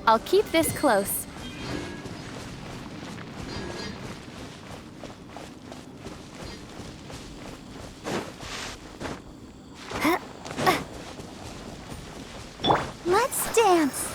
I'll keep this close. Let's dance.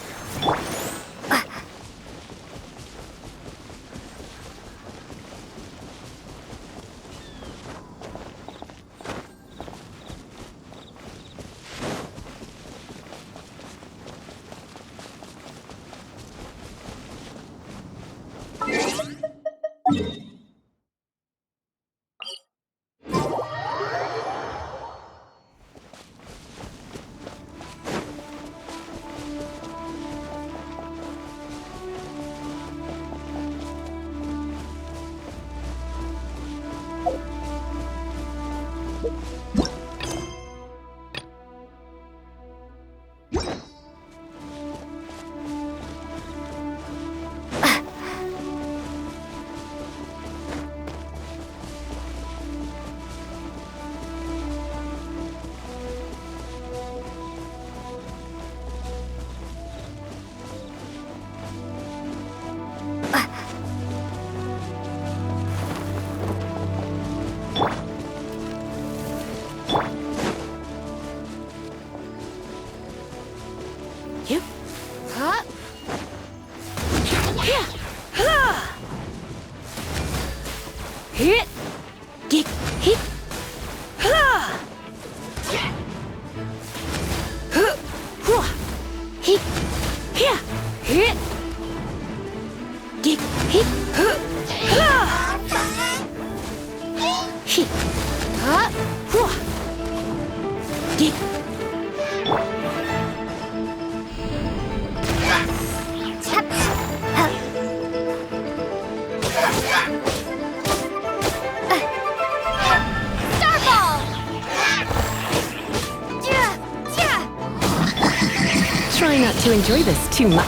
Try not to enjoy this too much.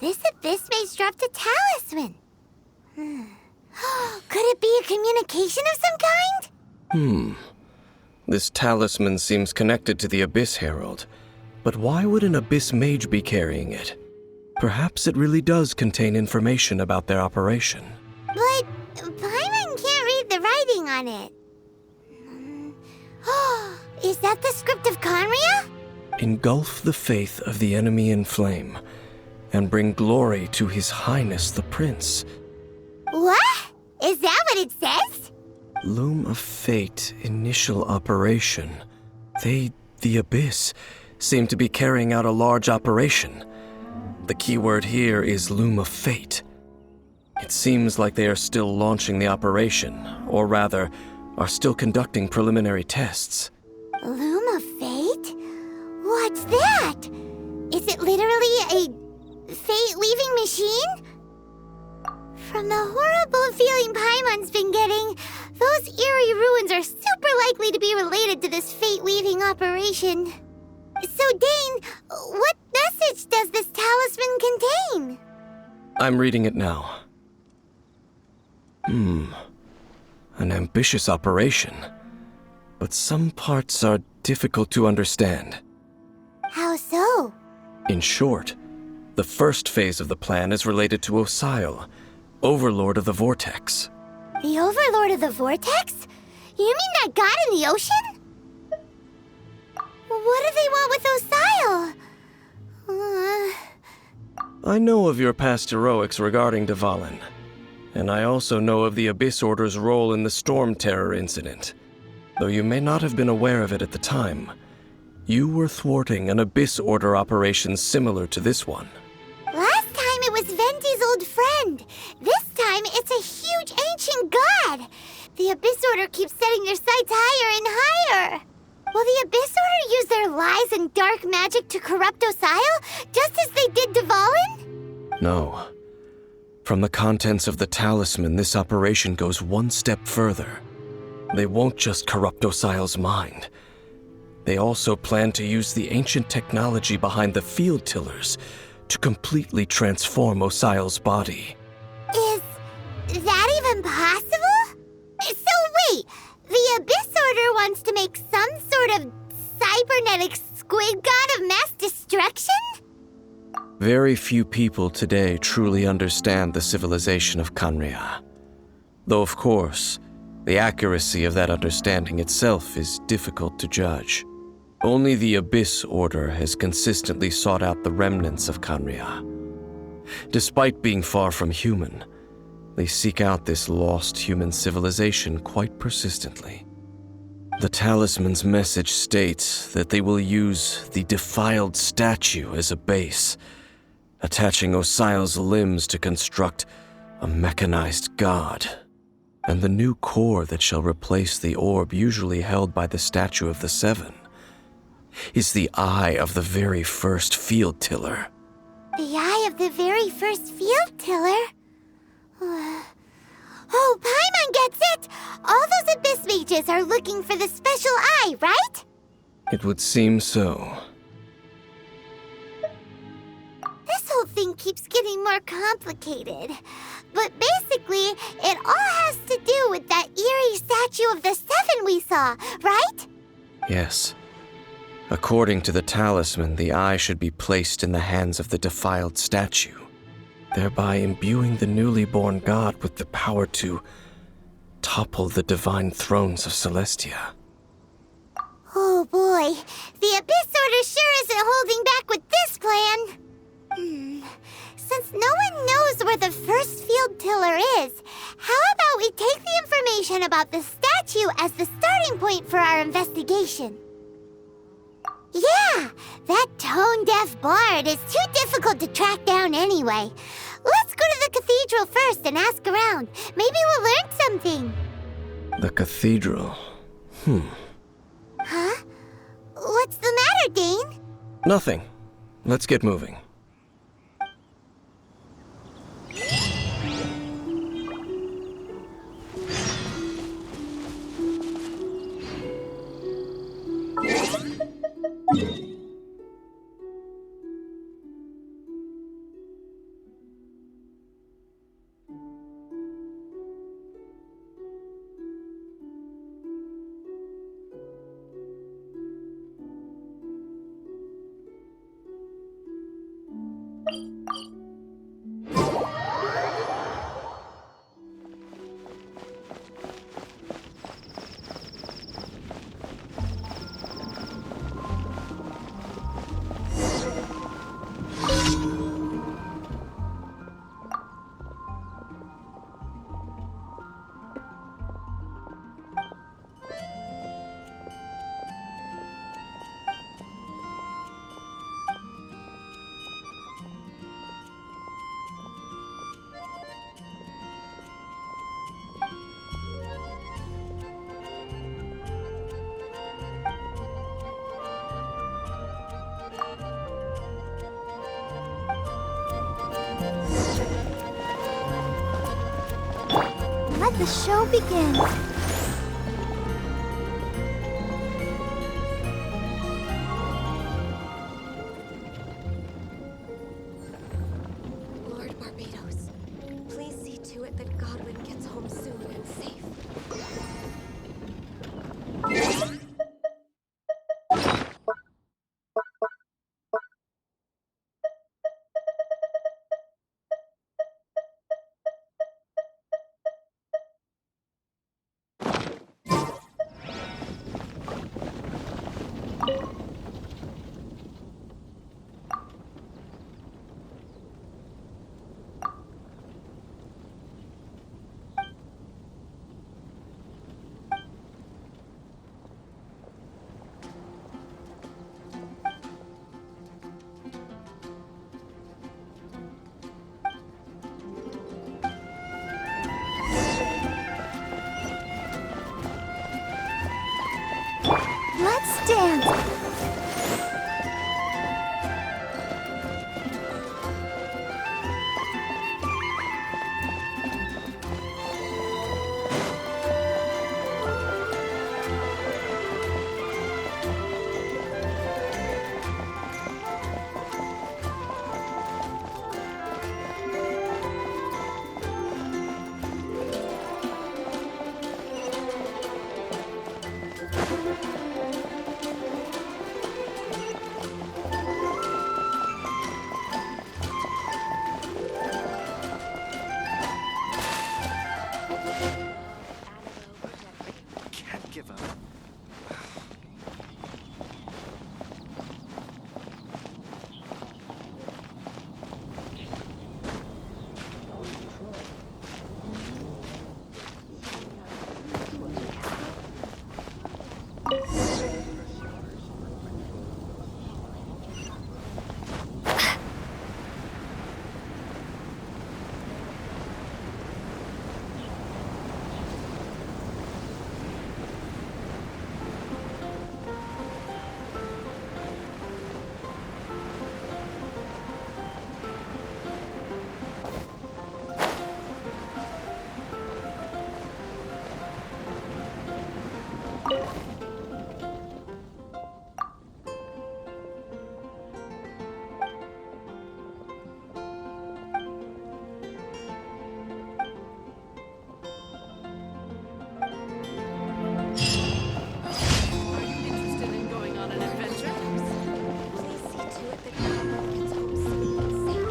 This Abyss Mage dropped a talisman. Could it be a communication of some kind? This talisman seems connected to the Abyss Herald. But why would an Abyss Mage be carrying it? Perhaps it really does contain information about their operation. But Paimon can't read the writing on it. Is that the script of Conria? Engulf the faith of the enemy in flame, and bring glory to His Highness the Prince. What? Is that what it says? Loom of Fate initial operation. They, the Abyss, seem to be carrying out a large operation. The keyword here is Loom of Fate. It seems like they are still launching the operation, or rather, are still conducting preliminary tests. Loom of Fate? What's that? Is it literally a fate-weaving machine? From the horrible feeling Paimon's been getting, those eerie ruins are super likely to be related to this fate-weaving operation. So, Dane, what message does this talisman contain? I'm reading it now. An ambitious operation. But some parts are difficult to understand. How so? In short, the first phase of the plan is related to Osile, Overlord of the Vortex. The Overlord of the Vortex? You mean that god in the ocean? What do they want with Osile? I know of your past heroics regarding Dvalin, and I also know of the Abyss Order's role in the Storm Terror incident. Though you may not have been aware of it at the time, you were thwarting an Abyss Order operation similar to this one. Last time it was Venti's old friend. This time it's a huge ancient god. The Abyss Order keeps setting their sights higher and higher. Will the Abyss Order use their lies and dark magic to corrupt Osile, just as they did Dvalin? No. From the contents of the talisman, this operation goes one step further. They won't just corrupt Osile's mind. They also plan to use the ancient technology behind the field tillers to completely transform Osile's body. Is that even possible? So wait, the Abyss Order wants to make some sort of cybernetic squid god of mass destruction? Very few people today truly understand the civilization of Khaenri'ah. Though, of course, the accuracy of that understanding itself is difficult to judge. Only the Abyss Order has consistently sought out the remnants of Khaenri'ah. Despite being far from human, they seek out this lost human civilization quite persistently. The talisman's message states that they will use the defiled statue as a base, attaching Osile's limbs to construct a mechanized god. And the new core that shall replace the orb usually held by the Statue of the Seven is the eye of the very first field tiller. The eye of the very first field tiller? Oh, Paimon gets it! All those Abyss mages are looking for the special eye, right? It would seem so. This whole thing keeps getting more complicated. But basically, it all has to do with that eerie Statue of the Seven we saw, right? Yes. According to the talisman, the eye should be placed in the hands of the defiled statue, thereby imbuing the newly born god with the power to topple the divine thrones of Celestia. Oh boy, the Abyss Order sure isn't holding back with this plan. Since no one knows where the first field tiller is, how about we take the information about the statue as the starting point for our investigation? Yeah, that tone-deaf bard is too difficult to track down anyway. Let's go to the cathedral first and ask around. Maybe we'll learn something. The cathedral. Huh? What's the matter, Dane? Nothing. Let's get moving. the show begins. Lord Barbados, please see to it that Godwin gets home soon and safe. Let's dance. Can't give up. Interested in going on an adventure? Please see to it that Godwin gets home soon and safe.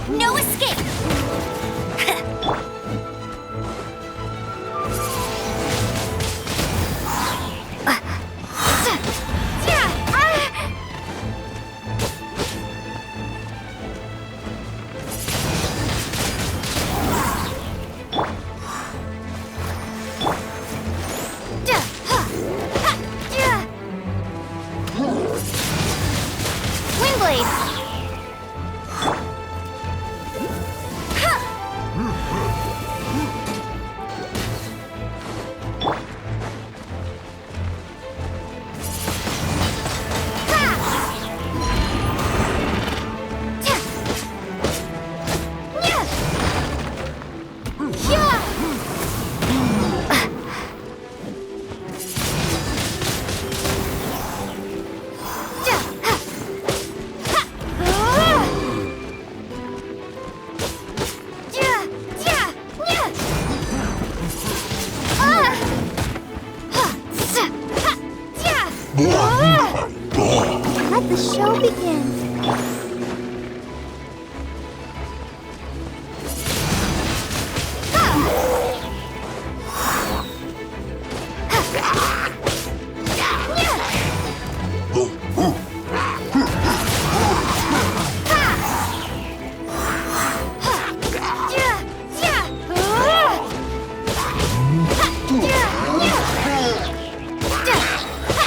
No escape! Windblade! Let the show begin.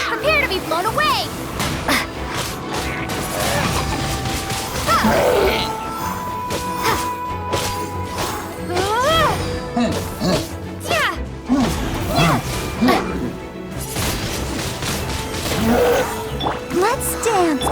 Prepare to be blown away! Let's dance.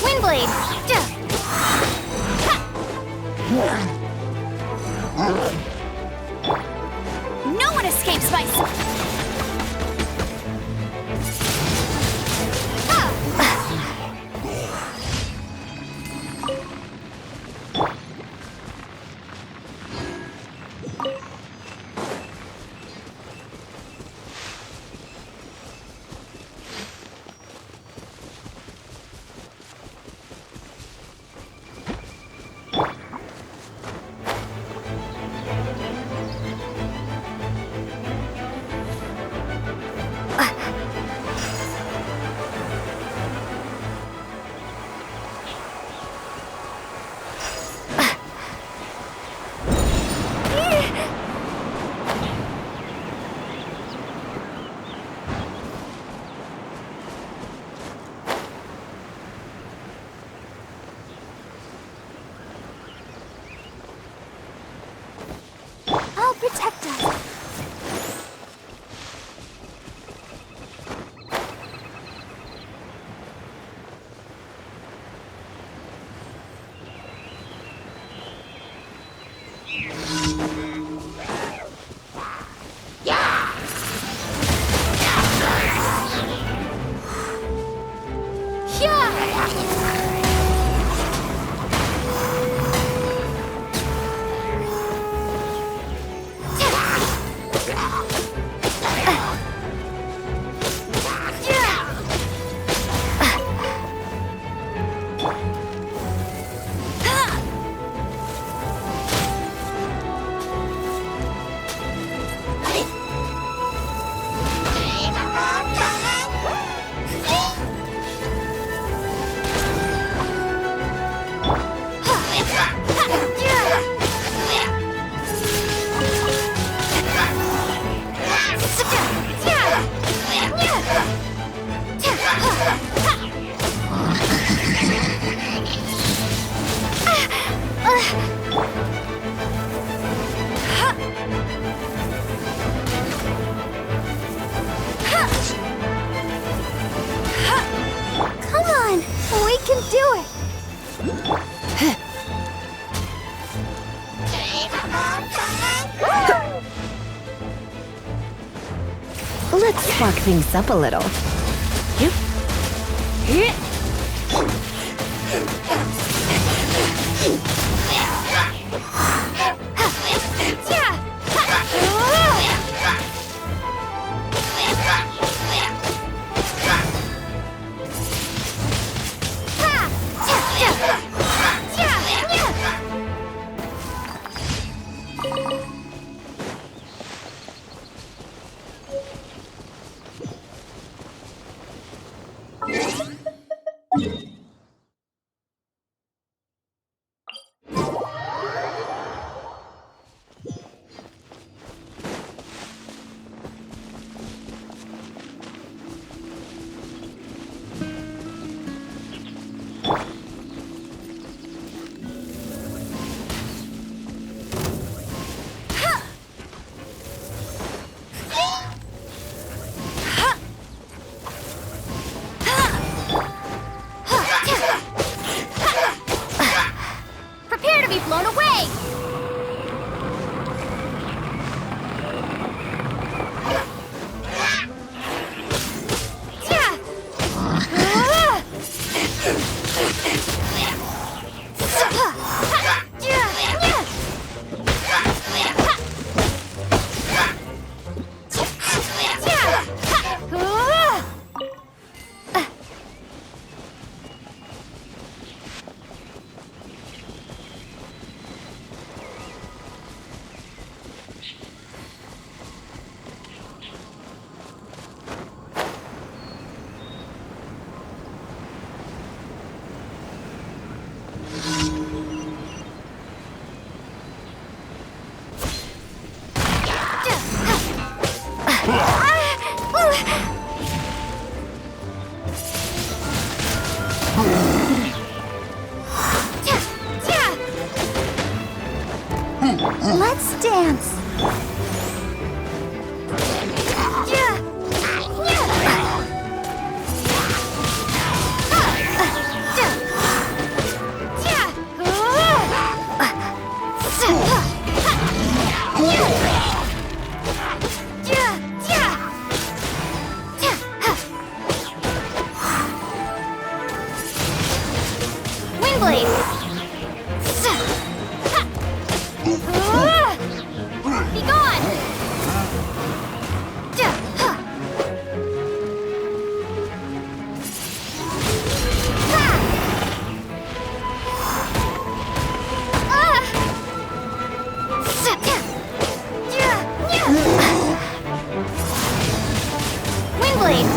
Windblade! No one escapes my... I'll protect us. Come on, we can do it. Let's spark things up a little. Let's dance. Windblade! Be gone! Windblade!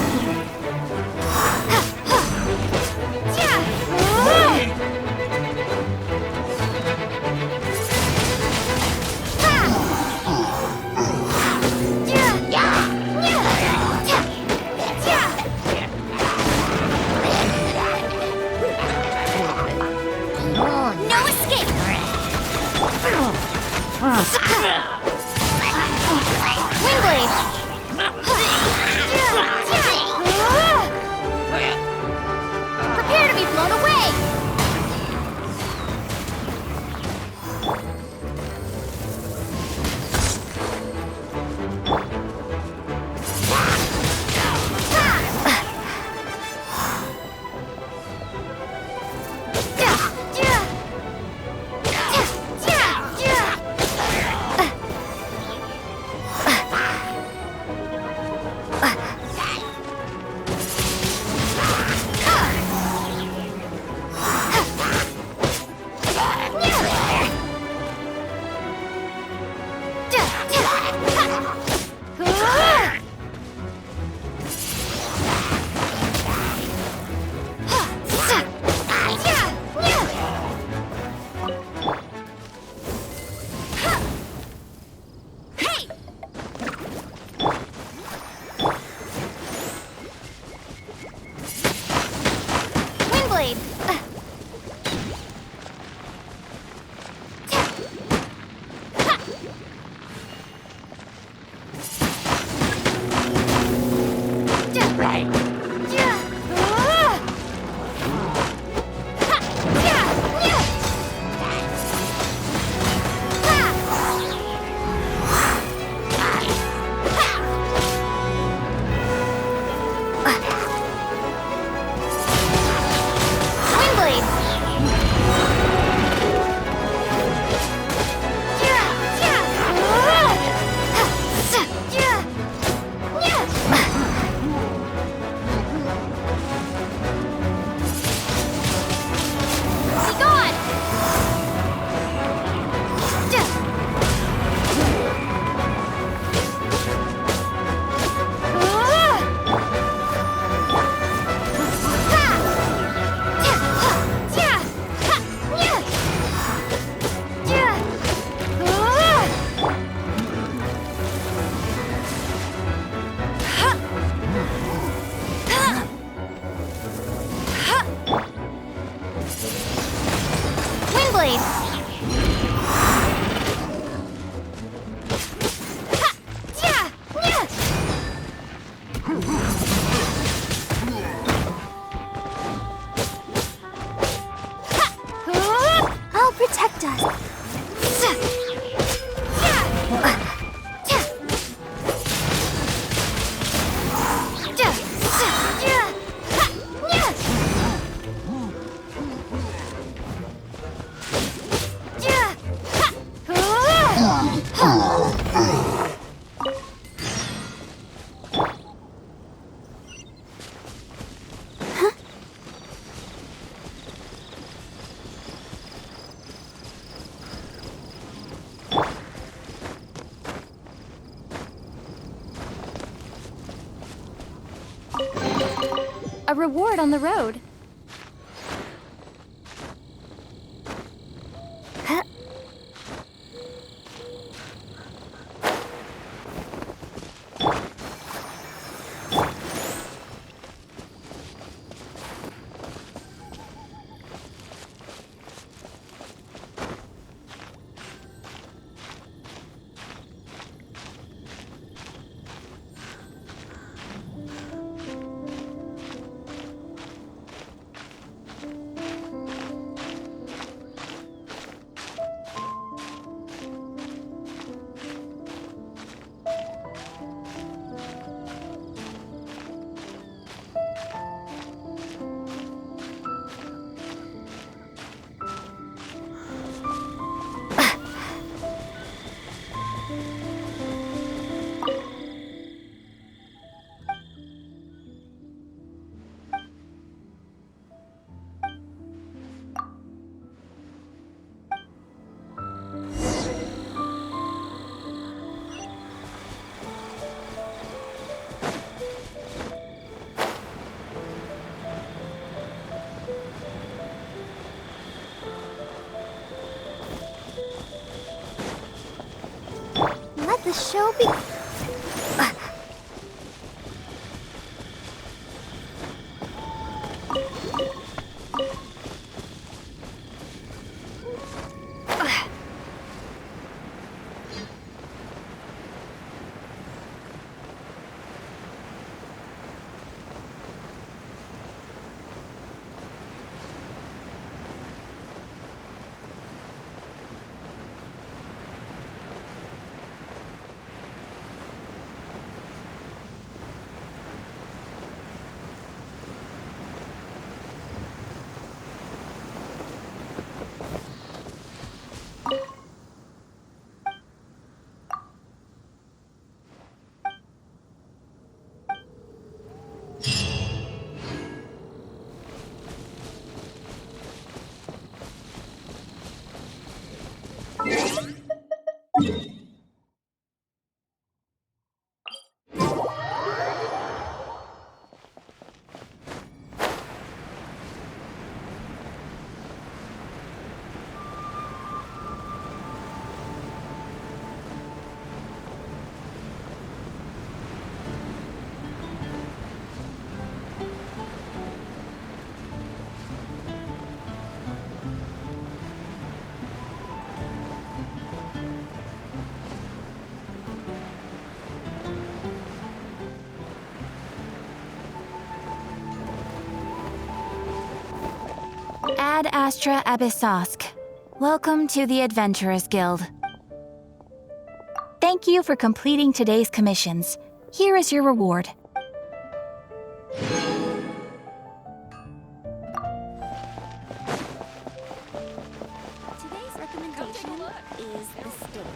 No escape! Windblade! Prepare to be blown away! Windblade! I'll protect us. A reward on the road. show be... Ad Astra Abyssosk. Welcome to the Adventurers Guild. Thank you for completing today's commissions. Here is your reward. Today's recommendation is the steak.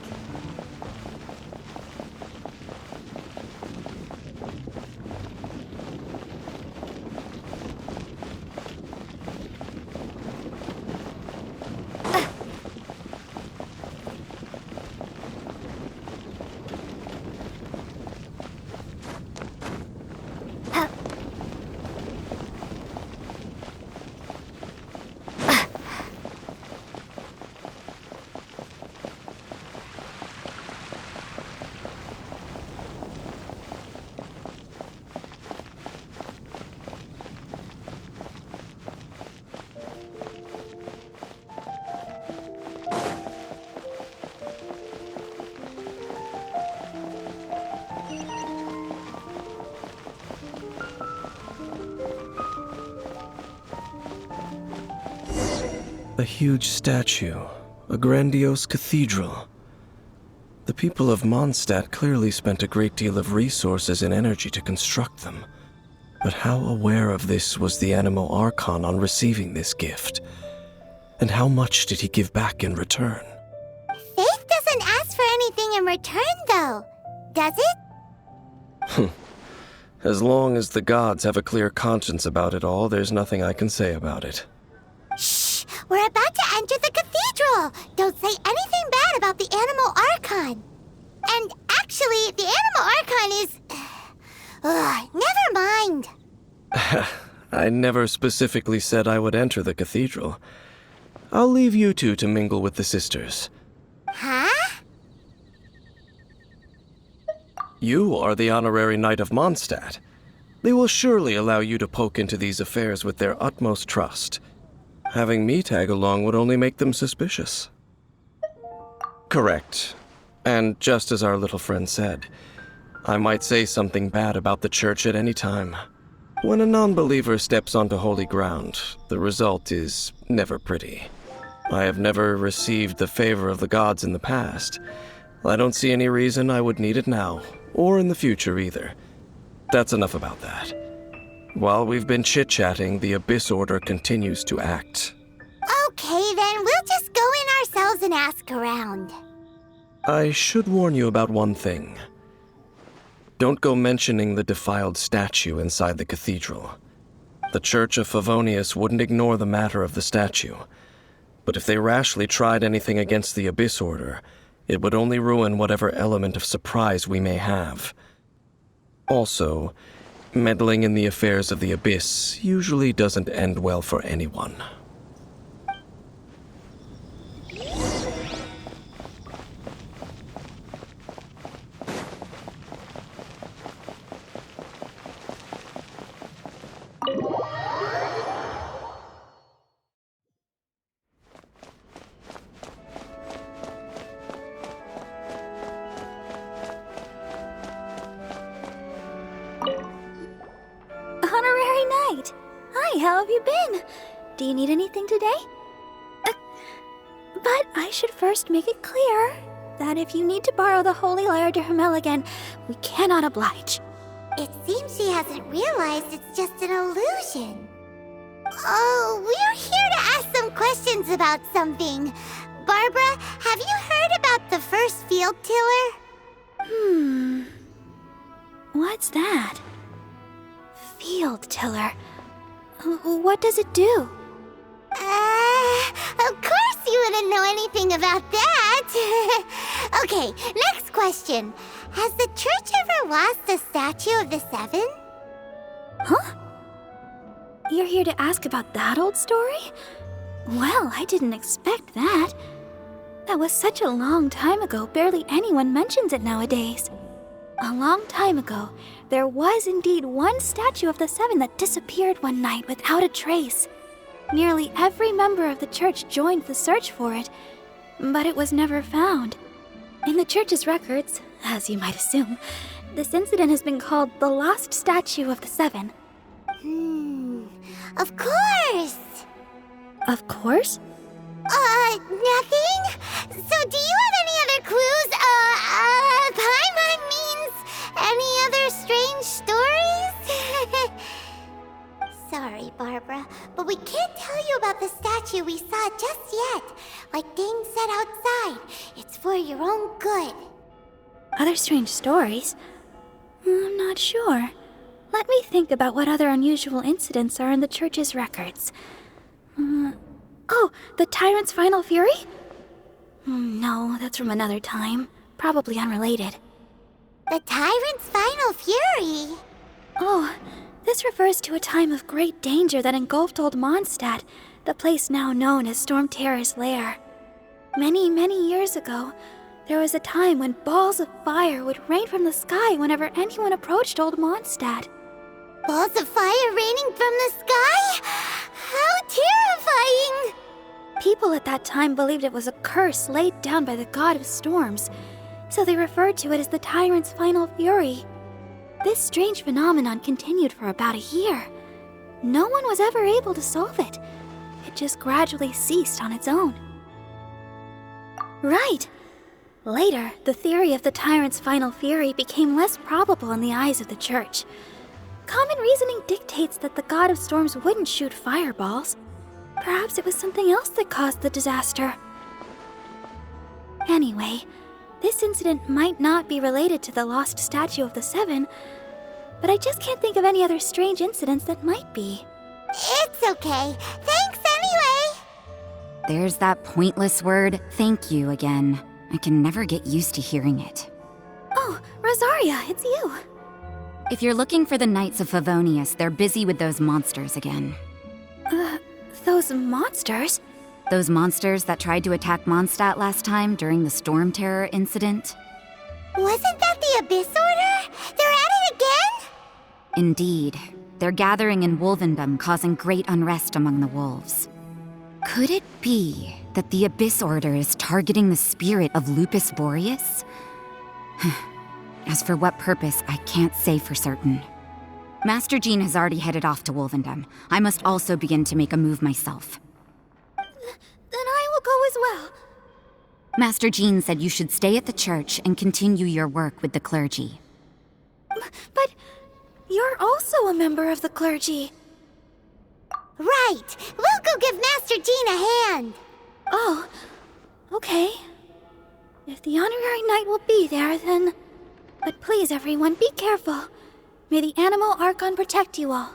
A huge statue, a grandiose cathedral. The people of Mondstadt clearly spent a great deal of resources and energy to construct them. But how aware of this was the Animo Archon on receiving this gift? And how much did he give back in return? Faith doesn't ask for anything in return, though, does it? As long as the gods have a clear conscience about it all, there's nothing I can say about it. Shh! We're about to enter the cathedral! Don't say anything bad about the Animo Archon! And actually, the Animo Archon is... never mind! I never specifically said I would enter the cathedral. I'll leave you two to mingle with the sisters. Huh? You are the honorary knight of Mondstadt. They will surely allow you to poke into these affairs with their utmost trust. Having me tag along would only make them suspicious. Correct. And just as our little friend said, I might say something bad about the church at any time. When a non-believer steps onto holy ground, the result is never pretty. I have never received the favor of the gods in the past. I don't see any reason I would need it now, or in the future either. That's enough about that. While we've been chit-chatting, the Abyss Order continues to act. Okay, then we'll just go in ourselves and ask around. I should warn you about one thing. Don't go mentioning the defiled statue inside the cathedral. The Church of Favonius wouldn't ignore the matter of the statue. But if they rashly tried anything against the Abyss Order, it would only ruin whatever element of surprise we may have. Also, meddling in the affairs of the Abyss usually doesn't end well for anyone. Knight. Hi, how have you been? Do you need anything today? But I should first make it clear that if you need to borrow the Holy Lyre de Hermel again, we cannot oblige. It seems she hasn't realized it's just an illusion. Oh, we're here to ask some questions about something. Barbara, have you heard about the first field tiller? What's that? Field tiller. What does it do? Of course you wouldn't know anything about that. Okay, next question. Has the church ever lost a statue of the Seven? Huh? You're here to ask about that old story? Well, I didn't expect that. That was such a long time ago, barely anyone mentions it nowadays. A long time ago, there was indeed one statue of the Seven that disappeared one night without a trace. Nearly every member of the church joined the search for it, but it was never found. In the church's records, as you might assume, this incident has been called the Lost Statue of the Seven. Of course. Of course? Nothing? So do you have any other clues? Paimon means any other strange stories? Sorry, Barbara, but we can't tell you about the statue we saw just yet. Like Dane said outside, it's for your own good. Other strange stories? I'm not sure. Let me think about what other unusual incidents are in the church's records. Oh, the Tyrant's Final Fury? No, that's from another time. Probably unrelated. The Tyrant's Final Fury? Oh, this refers to a time of great danger that engulfed Old Mondstadt, the place now known as Storm Terror's lair. Many, many years ago, there was a time when balls of fire would rain from the sky whenever anyone approached Old Mondstadt. Balls of fire raining from the sky? How terrifying! People at that time believed it was a curse laid down by the god of storms, so they referred to it as the Tyrant's Final Fury. This strange phenomenon continued for about a year. No one was ever able to solve it. It just gradually ceased on its own. Right. Later, the theory of the Tyrant's Final Fury became less probable in the eyes of the church. Common reasoning dictates that the god of storms wouldn't shoot fireballs. Perhaps it was something else that caused the disaster. Anyway, this incident might not be related to the lost statue of the Seven, but I just can't think of any other strange incidents that might be. It's okay. Thanks anyway. There's that pointless word, thank you, again. I can never get used to hearing it. Oh, Rosaria, it's you. If you're looking for the Knights of Favonius, they're busy with those monsters again. Those monsters? Those monsters that tried to attack Mondstadt last time during the Storm Terror incident? Wasn't that the Abyss Order? They're at it again? Indeed. They're gathering in Wolvendom, causing great unrest among the wolves. Could it be that the Abyss Order is targeting the spirit of Lupus Boreas? As for what purpose, I can't say for certain. Master Jean has already headed off to Wolvendom. I must also begin to make a move myself. Then I will go as well. Master Jean said you should stay at the church and continue your work with the clergy. But you're also a member of the clergy. Right. We'll go give Master Jean a hand. Oh, okay. If the honorary knight will be there, then... But please, everyone, be careful. May the Animal Archon protect you all.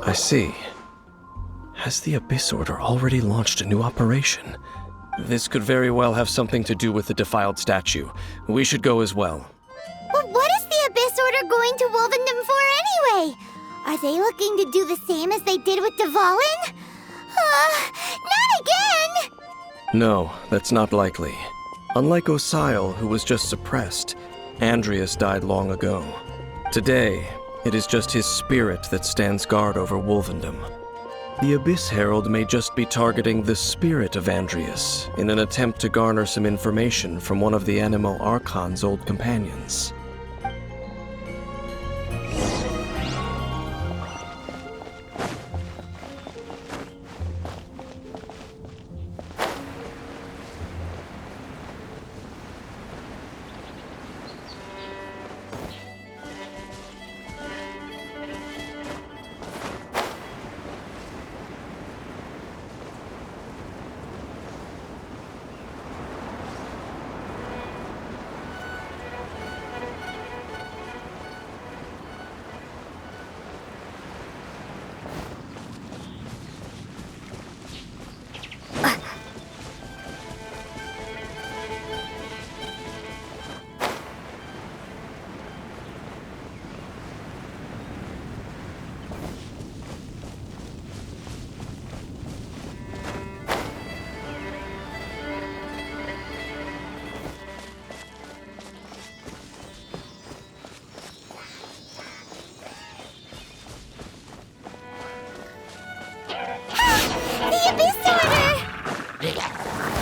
I see. Has the Abyss Order already launched a new operation? This could very well have something to do with the defiled statue. We should go as well. But what is the Abyss Order going to Wolvendom for anyway? Are they looking to do the same as they did with Dvalin? Not again! No, that's not likely. Unlike Osial, who was just suppressed, Andreas died long ago. Today, it is just his spirit that stands guard over Wolvendom. The Abyss Herald may just be targeting the spirit of Andreas in an attempt to garner some information from one of the Animo Archon's old companions.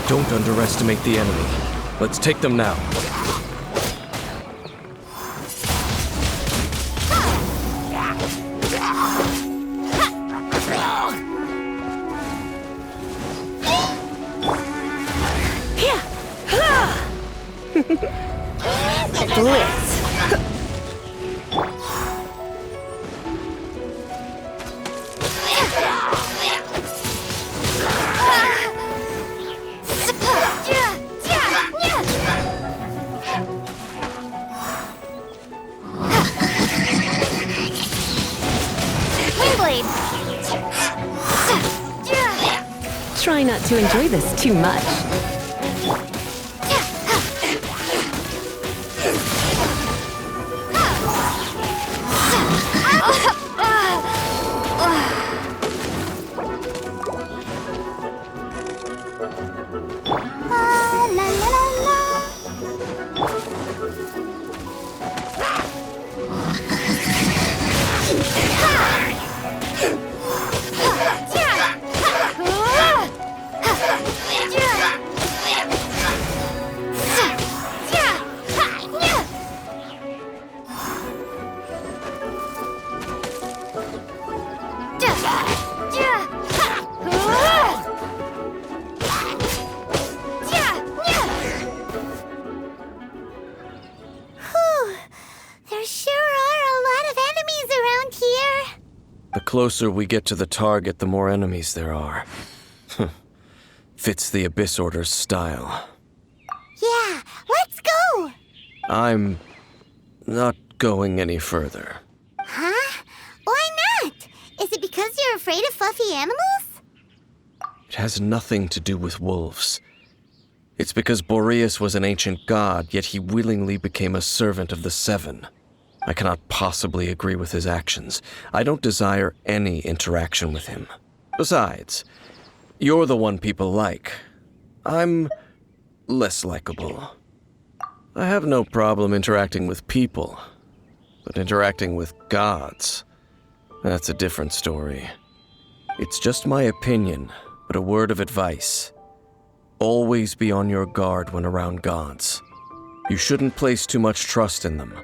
Don't underestimate the enemy. Let's take them now. Try not to enjoy this too much. The closer we get to the target, the more enemies there are. Fits the Abyss Order's style. Yeah, let's go! I'm not going any further. Huh? Why not? Is it because you're afraid of fluffy animals? It has nothing to do with wolves. It's because Boreas was an ancient god, yet he willingly became a servant of the Seven. I cannot possibly agree with his actions. I don't desire any interaction with him. Besides, you're the one people like. I'm less likable. I have no problem interacting with people, but interacting with gods, that's a different story. It's just my opinion, but a word of advice. Always be on your guard when around gods. You shouldn't place too much trust in them.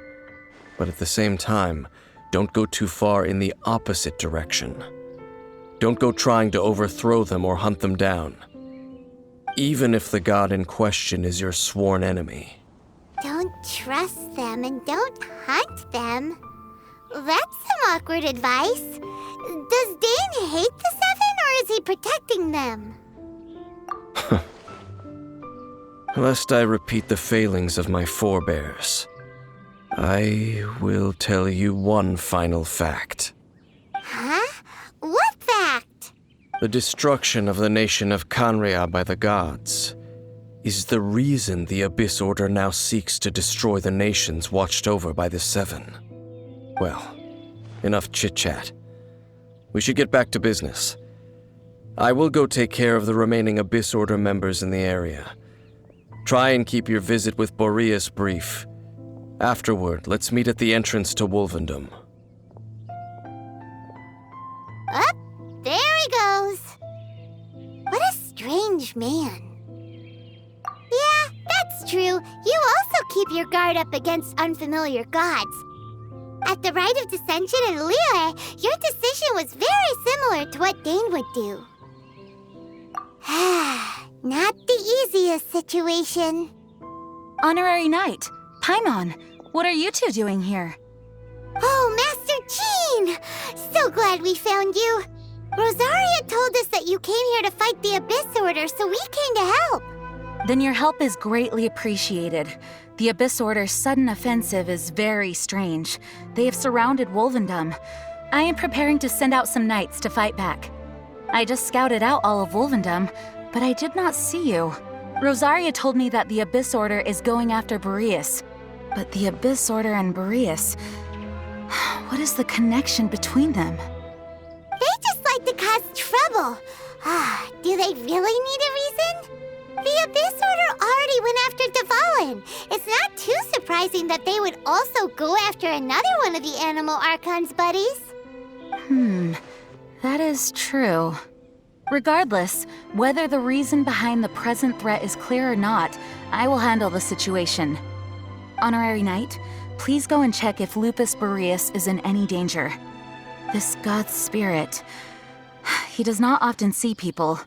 But at the same time, don't go too far in the opposite direction. Don't go trying to overthrow them or hunt them down, even if the god in question is your sworn enemy. Don't trust them and don't hunt them. That's some awkward advice. Does Dane hate the Seven, or is he protecting them? Lest I repeat the failings of my forebears, I will tell you one final fact. Huh? What fact? The destruction of the nation of Canria by the gods is the reason the Abyss Order now seeks to destroy the nations watched over by the Seven. Well, enough chit-chat. We should get back to business. I will go take care of the remaining Abyss Order members in the area. Try and keep your visit with Boreas brief. Afterward, let's meet at the entrance to Wolvendom. Up, there he goes. What a strange man. Yeah, that's true. You also keep your guard up against unfamiliar gods. At the Rite of Dissension in Liyue, your decision was very similar to what Dane would do. Not the easiest situation. Honorary Knight, Paimon, what are you two doing here? Oh, Master Jean! So glad we found you. Rosaria told us that you came here to fight the Abyss Order, so we came to help. Then your help is greatly appreciated. The Abyss Order's sudden offensive is very strange. They have surrounded Wolvendom. I am preparing to send out some knights to fight back. I just scouted out all of Wolvendom, but I did not see you. Rosaria told me that the Abyss Order is going after Boreas. But the Abyss Order and Boreas... what is the connection between them? They just like to cause trouble. Do they really need a reason? The Abyss Order already went after Dvalin. It's not too surprising that they would also go after another one of the Animal Archon's buddies. That is true. Regardless, whether the reason behind the present threat is clear or not, I will handle the situation. Honorary Knight, please go and check if Lupus Boreas is in any danger. This god's spirit... he does not often see people,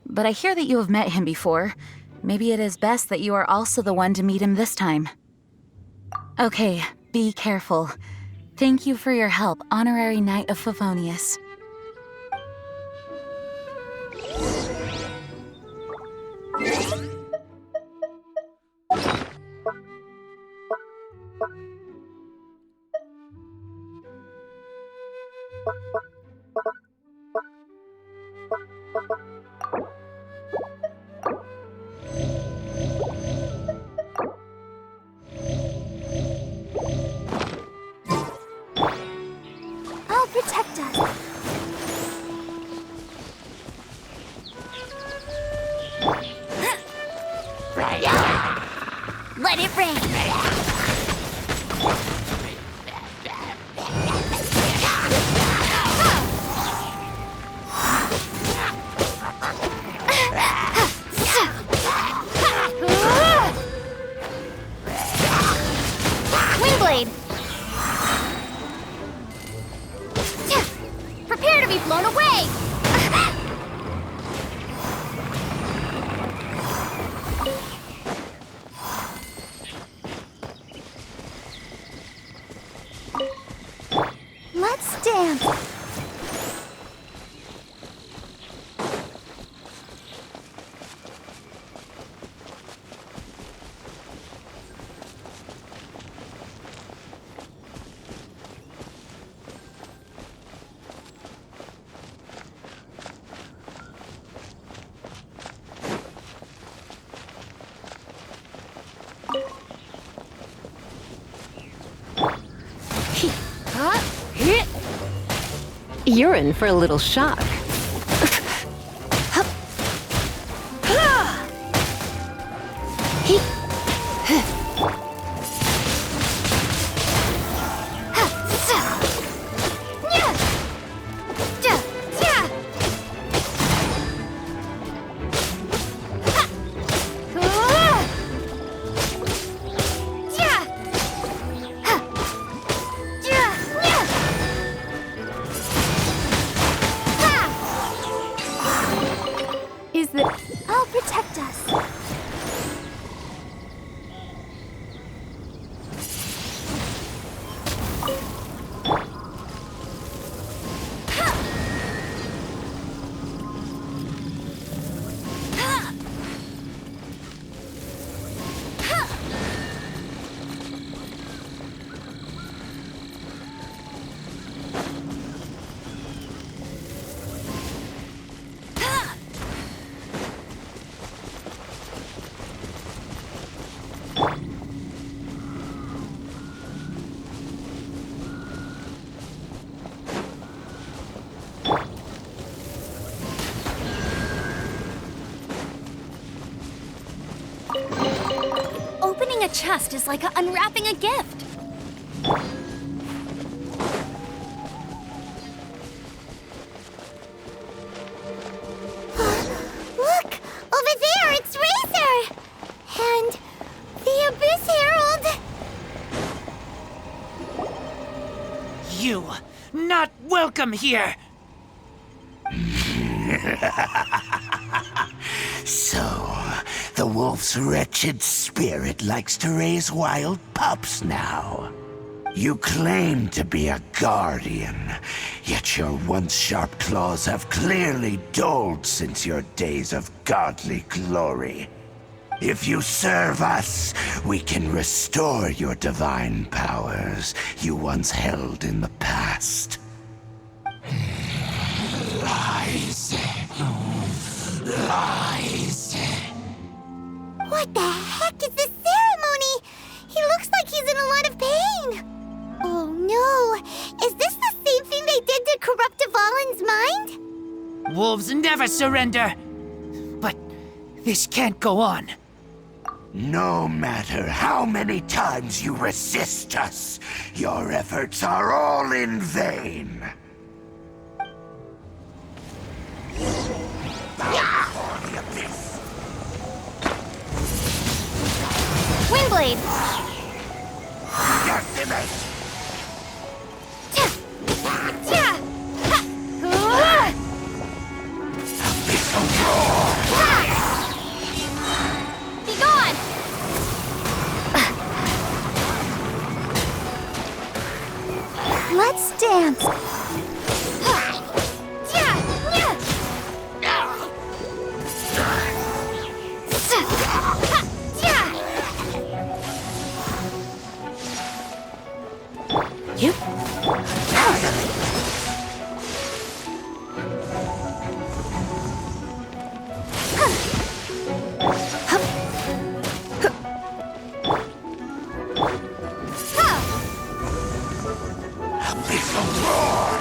but I hear that you have met him before. Maybe it is best that you are also the one to meet him this time. Okay, be careful. Thank you for your help, Honorary Knight of Favonius. I'll protect us. Let it rain. Windblade. Prepare to be blown away. Let's dance. You're in for a little shock. I'll protect us. chest is like unwrapping a gift. Look! Over there, it's Razor! And the Abyss Herald! You, not welcome here! So, the wolf's wretched spirit likes to raise wild pups now. You claim to be a guardian, yet your once sharp claws have clearly dulled since your days of godly glory. If you serve us, we can restore your divine powers you once held in the past. Lies. Lies. What the heck is this ceremony? He looks like he's in a lot of pain. Oh no, is this the same thing they did to corrupt Dvalin's mind? Wolves never surrender! But this can't go on. No matter how many times you resist us, your efforts are all in vain. The Abyss. Windblade! Decimate! Abyssal roar! Be gone! Let's dance. You? Abyssal roar!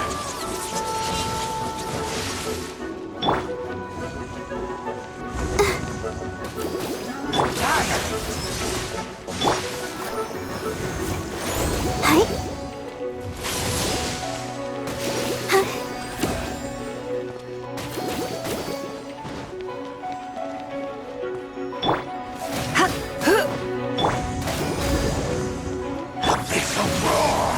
Abyssal roar!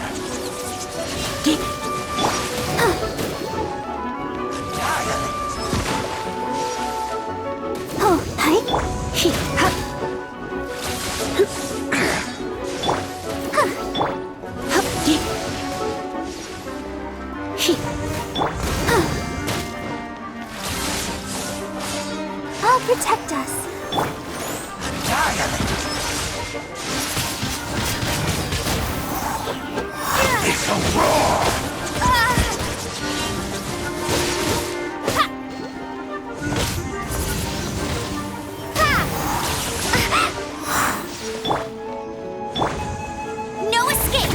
Oh, hi. I'll protect us. Abyssal roar! No escape!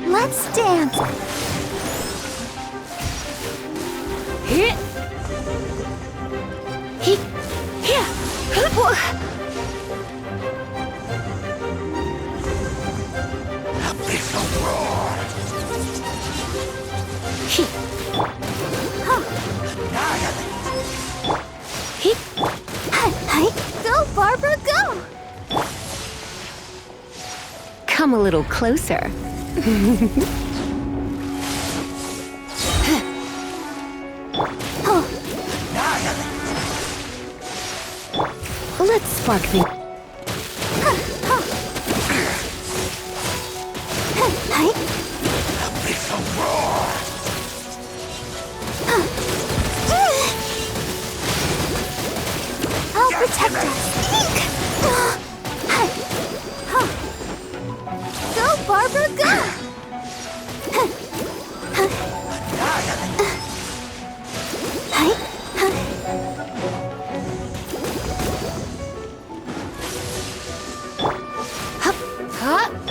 Let's dance. Abyssal roar! Go, Barbara, go! Come a little closer. Let's spark the... Hi. I'll protect us. Go, Barbara, go! Huh?